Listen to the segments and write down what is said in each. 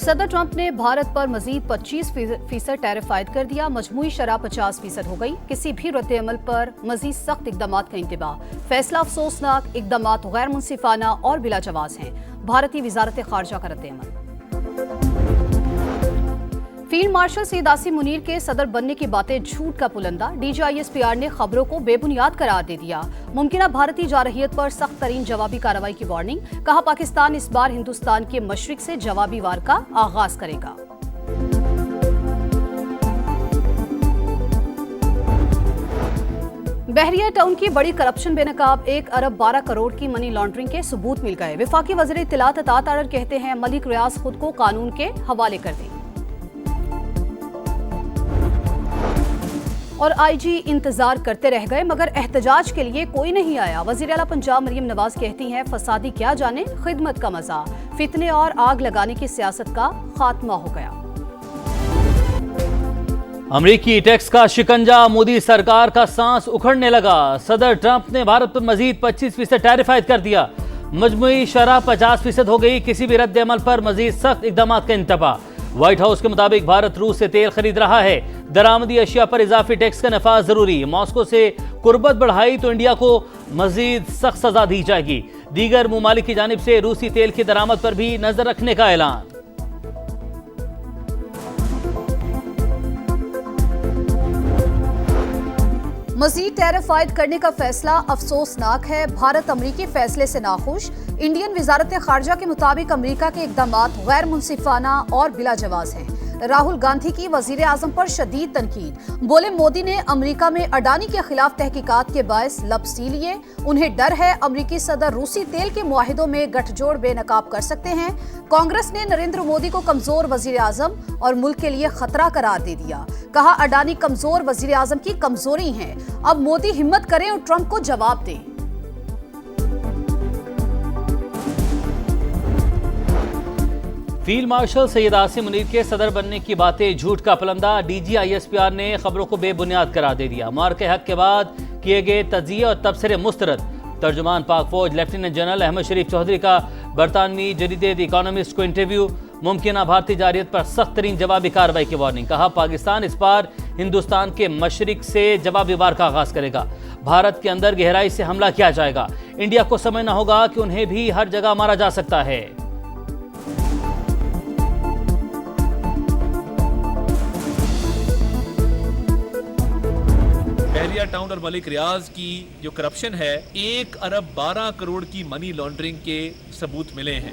सदर ट्रंप ने भारत पर मजीद 25% टैरिफ आयद कर दिया। मजमूई शरह 50% हो गई। किसी भी रद्द-ए-अमल पर मजीद सख्त इकदाम का इंतबाह। फैसला अफसोसनाक, इकदाम गैर मुनसिफाना और बिला जवाज हैं। भारतीय वजारत खारजा का रद्द-ए-अमल। फील्ड मार्शल सईद आसिम मुनीर के सदर बनने की बातें झूठ का पुलंदा। DGISPR ने खबरों को बेबुनियाद करार दे दिया। मुमकिन भारतीय जारहियत पर सख्त तरीन जवाबी कार्रवाई की वार्निंग। कहा, पाकिस्तान इस बार हिंदुस्तान के मशरिक से जवाबी वार का आगाज करेगा। बहरिया टाउन की बड़ी करप्शन बेनकाब 1 अरब 12 करोड़ की मनी लॉन्ड्रिंग के सबूत मिल गए। वफाकी वज़ीर इत्तलात अतात आर्डर कहते हैं मलिक रियाज खुद को कानून के हवाले कर दें। और IG इंतजार करते रह गए मगर एहतजाज के लिए कोई नहीं आया। वज़ीर आला पंजाब मरियम नवाज कहती हैं फसादी क्या जाने खिदमत का मजा। फितने और आग लगाने की सियासत का खात्मा हो गया। अमरीकी टैक्स का शिकंजा, मोदी सरकार का सांस उखड़ने लगा। सदर ट्रंप ने भारत पर मजीद 25% टैरिफ आयद कर दिया। मजमूई शरह 50% हो गई। किसी भी रद्द अमल पर मजीद सख्त इकदाम का इंतबाह। व्हाइट हाउस के मुताबिक भारत रूस से तेल खरीद रहा है। दरामदी अशिया पर इजाफी टैक्स का नफाज जरूरी। मॉस्को से कुर्बत बढ़ाई तो इंडिया को मजीद सख्त सजा दी जाएगी। दीगर मुमालिक की जानिब से रूसी तेल की दरामद पर भी नजर रखने का ऐलान। मजीद टैरिफ आयद करने का फैसला अफसोसनाक है। भारत अमरीकी फैसले से नाखुश। इंडियन वजारत खारजा के मुताबिक अमरीका के इकदामात गैर मुनसिफाना और बिला जवाज हैं। राहुल गांधी की वजीर आजम पर शदीद तनकीद। बोले, मोदी ने अमरीका में अडानी के खिलाफ तहकीकात के बायस लब सी लिए। उन्हें डर है अमरीकी सदर रूसी तेल के मुआहिदों में गठजोड़ बेनकाब कर सकते हैं। कांग्रेस ने नरेंद्र मोदी को कमजोर वजीर आजम और मुल्क के लिए खतरा करार दे दिया। कहा, अडानी कमजोर वजीर आजम की कमजोरी है। अब मोदी हिम्मत करें और ट्रंप को जवाब दें। फील्ड मार्शल सैयद आसिम मुनीर के सदर बनने की बातें झूठ का पलंदा। DGISPR ने खबरों को बेबुनियाद करार दे दिया। मार्के हक के बाद किए गए तजिए और तबसरे मुस्तरद। तर्जुमान पाक फौज लेफ्टिनेंट जनरल अहमद शरीफ चौधरी का बरतानवी जरीदे द इकोनॉमिस्ट को इंटरव्यू। मुमकिन भारतीय जारहियत पर सख्त तरीन जवाबी कार्रवाई की वार्निंग। कहा, पाकिस्तान इस बार हिंदुस्तान के मशरिक से जवाबी वार का आगाज करेगा। भारत के अंदर गहराई से हमला किया जाएगा। इंडिया को समझना होगा कि उन्हें भी हर जगह मारा जा सकता है। बहरिया टाउन और मलिक रियाज की जो करप्शन है, 1 अरब 12 करोड़ की मनी लॉन्ड्रिंग के सबूत मिले हैं।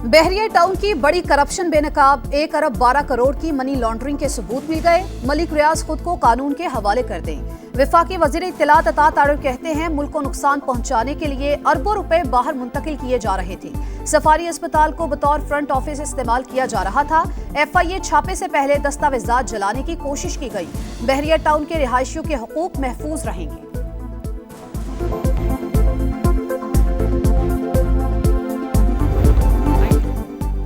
बहरिया टाउन की बड़ी करप्शन बेनकाब 1 अरब 12 करोड़ की मनी लॉन्ड्रिंग के सबूत मिल गए। मलिक रियाज खुद को कानून के हवाले कर दें। वफाकी वजीर इत्तलात अतात आर्डर कहते हैं मुल्क को नुकसान पहुंचाने के लिए अरबों रुपए बाहर मुंतकिल किए जा रहे थे। सफारी अस्पताल को बतौर फ्रंट ऑफिस इस्तेमाल किया जा रहा था। FIA छापे से पहले दस्तावेजात जलाने की कोशिश की गई। बहरिया टाउन के रिहायशियों के हुकूक महफूज रहेंगे।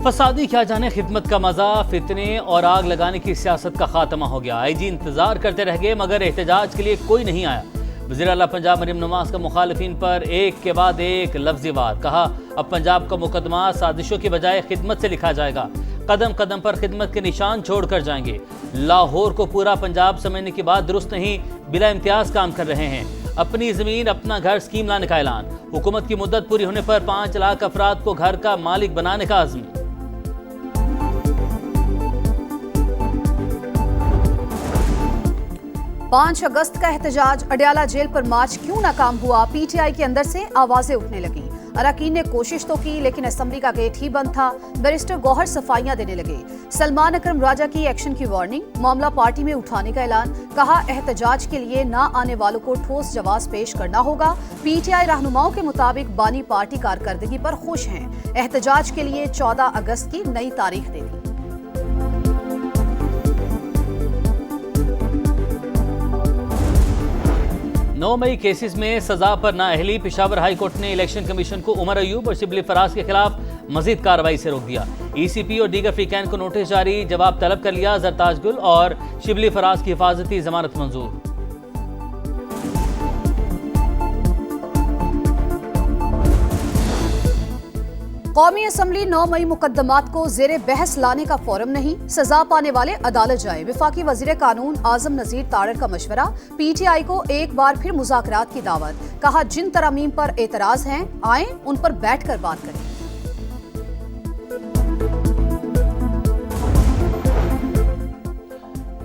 फसादी क्या जाने खिदमत का मजा। फितने और आग लगाने की सियासत का खात्मा हो गया। IG इंतजार करते रह गए मगर एहतजाज के लिए कोई नहीं आया। वज़ीर आला पंजाब मरियम नवाज का मुखालिफिन पर एक के बाद एक लफ्ज़ी वार। कहा, अब पंजाब का मुकदमा साजिशों की बजाय खिदमत से लिखा जाएगा। कदम कदम पर खिदमत के निशान छोड़ कर जाएंगे। लाहौर को पूरा पंजाब समझने की बात दुरुस्त नहीं। बिला इम्तियाज काम कर रहे हैं। अपनी जमीन अपना घर स्कीम लाने का ऐलान। हुकूमत की मुद्दत पूरी होने पर 5 लाख अफराद को घर का मालिक बनाने का आज़म। 5 अगस्त का एहतजाज। अडयाला जेल पर मार्च क्यों नाकाम हुआ? PTI के अंदर से आवाजें उठने लगी। अरकान ने कोशिश तो की लेकिन असेंबली का गेट ही बंद था। बैरिस्टर गौहर सफाइयां देने लगे। सलमान अकरम राजा की एक्शन की वार्निंग। मामला पार्टी में उठाने का ऐलान। कहा, एहतजाज के लिए ना आने वालों को ठोस जवाब पेश करना होगा। PTI रहनुमाओं के मुताबिक बानी पार्टी कारकर्दगी पर खुश हैं। एहतजाज के लिए 14 अगस्त की नई तारीख दे दी। 9 मई केसेस में सजा पर नाअहली। पेशावर हाई कोर्ट ने इलेक्शन कमीशन को उमर अयूब और शिबली फराज के खिलाफ मजीद कार्रवाई से रोक दिया। ECP और दीगर फ्रीकैन को नोटिस जारी। जवाब तलब कर लिया। जरताज गुल और शिबली फराज की हिफाजती जमानत मंजूर। कौमी असम्बली 9 मई मुकद्दमात को जेरे बहस लाने का फोरम नहीं, सजा पाने वाले अदालत जाए। विफाकी वजीर कानून आजम नजीर तारड़ का मशवरा। PTI को एक बार फिर मुज़ाकरात की दावत। कहा जिन तरमीम पर एतराज हैं आए उन पर बैठकर बात करें।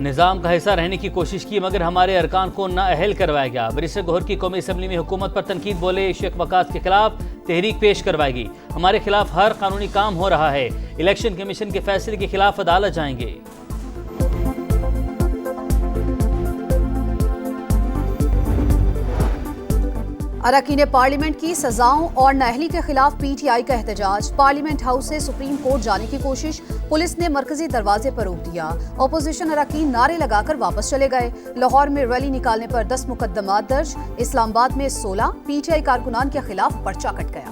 निज़ाम का हिस्सा रहने की कोशिश की मगर हमारे अरकान को नाअहल करवाया गया। बैरिस्टर गौहर की कौमी असम्बली में हुकूमत पर तनकीद। बोले शेख वकास के खिलाफ तहरीक पेश करवाएगी। हमारे खिलाफ हर कानूनी काम हो रहा है। इलेक्शन कमीशन के फैसले के खिलाफ अदालत जाएंगे। अरकान पार्लियामेंट की सजाओं और नाअहली के खिलाफ PTI का एहतजाज। पार्लियामेंट हाउस से सुप्रीम कोर्ट जाने की कोशिश, पुलिस ने मरकजी दरवाजे पर रोक दिया। अपोजिशन अरकान नारे लगाकर वापस चले गए। लाहौर में रैली निकालने पर 10 मुकद्दमात दर्ज। इस्लामाबाद में 16 PTI कारकुनान के खिलाफ पर्चा कट गया।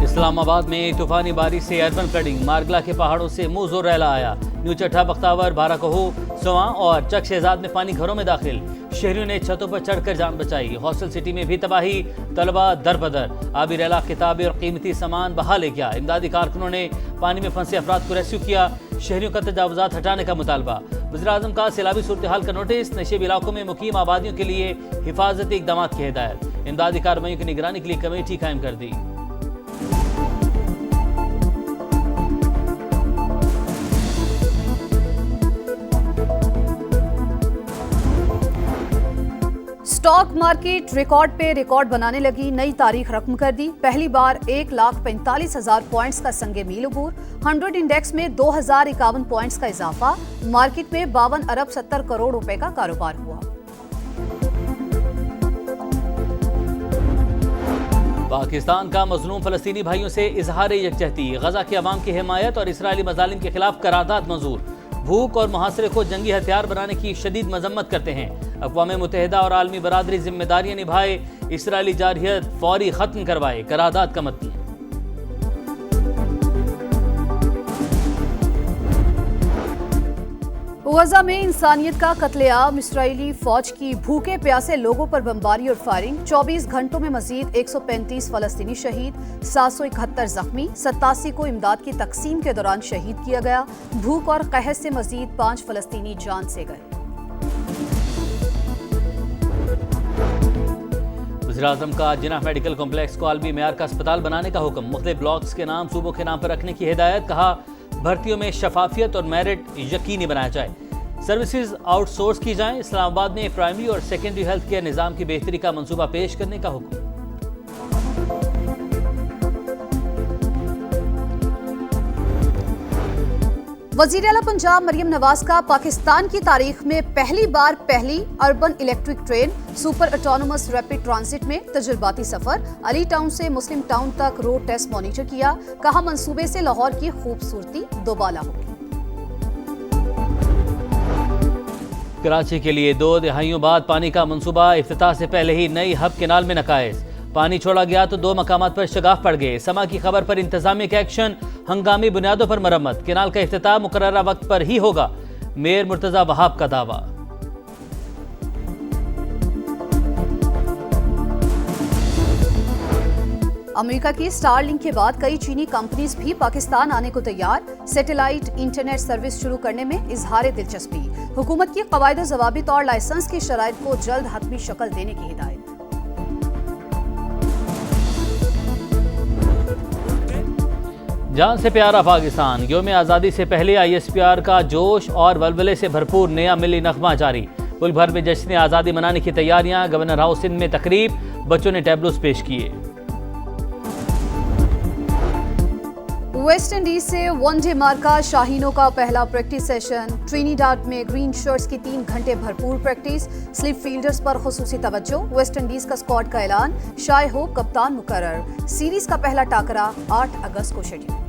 इस्लामाबाद में तूफानी बारिश से अर्बन फ्लडिंग। मारगला के पहाड़ों से मुंह जोर रैला आया। न्यू चट्ठा, बख्तावर, बाराकहो, सवां और चक शहजाद में पानी घरों में दाखिल। शहरियों ने छतों पर चढ़कर जान बचाई। हॉस्टल सिटी में भी तबाही, तलबा दर बदर। आबी रैला किताबें और कीमती सामान बहा ले गया। इमदादी कारकुनों ने पानी में फंसे अफराद को रेस्क्यू किया। शहरियों का तजावुजात हटाने का मुतालबा। वज़ीर आज़म का सैलाबी सूरत हाल का नोटिस। नशेब इलाकों में मुकीम आबादियों के लिए हिफाजती इक़दामात की हिदायत। इमदादी कार्रवाइयों की निगरानी के लिए कमेटी कायम कर दी। स्टॉक मार्केट रिकॉर्ड पे रिकॉर्ड बनाने लगी। नई तारीख रकम कर दी। पहली बार 1,45,000 पॉइंट्स का संगे मील अबूर। 100 इंडेक्स में 2,051 पॉइंट्स का इजाफा। मार्केट में 52 अरब 70 करोड़ रुपए का कारोबार हुआ। पाकिस्तान का मजलूम फलस्तीनी भाइयों से इजहार यकजहती। गजा के अवाम की हिमायत और इसराइली मजालिम के खिलाफ करारदाद मंजूर। भूख और मुहासरे को जंगी हथियार बनाने की शदीद मजम्मत करते हैं। अक़वाम मुत्तहिदा और आलमी बरादरी जिम्मेदारियां निभाए। इसराइली जारहियत फौरी खत्म करवाए। करारदाद का मतन। गजा में इंसानियत का कत्लेआम। इसराइली फौज की भूखे प्यासे लोगों पर बमबारी और फायरिंग। 24 घंटों में मजीद 135 फलस्तीनी शहीद, 771 जख्मी। 87 को इमदाद की तकसीम के दौरान शहीद किया गया। भूख और कहत से मजीद 5 फलस्तीनी जान से गए। वज़ीर आज़म का जिन्ना मेडिकल कॉम्प्लेक्स को आलमी मेयार का अस्पताल बनाने का हुक्म। मुख्तलिफ ब्लॉक्स के नाम सूबों के नाम पर रखने की हिदायत। कहा भर्तियों में शफाफियत और मेरिट यकीनी बनाया जाए। सर्विसेज आउटसोर्स की जाएं। इस्लामाबाद में प्राइमरी और सेकेंडरी हेल्थ केयर निज़ाम की बेहतरी का मंसूबा पेश करने का हुक्म। वज़ीर आला पंजाब मरियम नवाज का पाकिस्तान की तारीख में पहली बार पहली urban electric train super autonomous rapid transit में तजुर्बाती सफर। अली टाउन से मुस्लिम टाउन तक रोड टेस्ट मॉनिटर किया। कहा मंसूबे से लाहौर की खूबसूरती दोबाला होगी। कराची के लिए 2 दहाइयों बाद पानी का मंसूबा। इफ्तिताह से पहले ही नई हब केनाल में नकाइज। पानी छोड़ा गया तो 2 मकामात पर शगाफ पड़ गए। समा की खबर पर इंतजामिया का एक्शन। हंगामी बुनियादों पर मरम्मत। केनाल का इफ्तिताह मुकर्ररा वक्त पर ही होगा। मेयर मुर्तजा वहाब का दावा। अमेरिका की स्टारलिंक के बाद कई चीनी कंपनीज भी पाकिस्तान आने को तैयार। सैटेलाइट इंटरनेट सर्विस शुरू करने में इजहार दिलचस्पी। हुकूमत की कवायद ज़वाबित और लाइसेंस की शराइत को जल्द हतमी शक्ल देने की हिदायत। जान से प्यारा पाकिस्तान। यौम आज़ादी से पहले ISPR का जोश और वलवले से भरपूर नया मिली नगमा जारी। मुल्क भर में जश्न आज़ादी मनाने की तैयारियां। गवर्नर हाउस सिंध में तकरीब। बच्चों ने टैबलोस पेश किए। वेस्ट इंडीज से वनडे मार्का शाहीनों का पहला प्रैक्टिस सेशन। ट्रिनिडाड में ग्रीन शर्ट्स की 3 घंटे भरपूर प्रैक्टिस। स्लिप फील्डर्स पर खुसूसी तवज्जो। वेस्ट इंडीज का स्क्वाड का ऐलान। शाय होप कप्तान मुकर्रर। सीरीज का पहला टाकरा 8 अगस्त को शेड्यूल।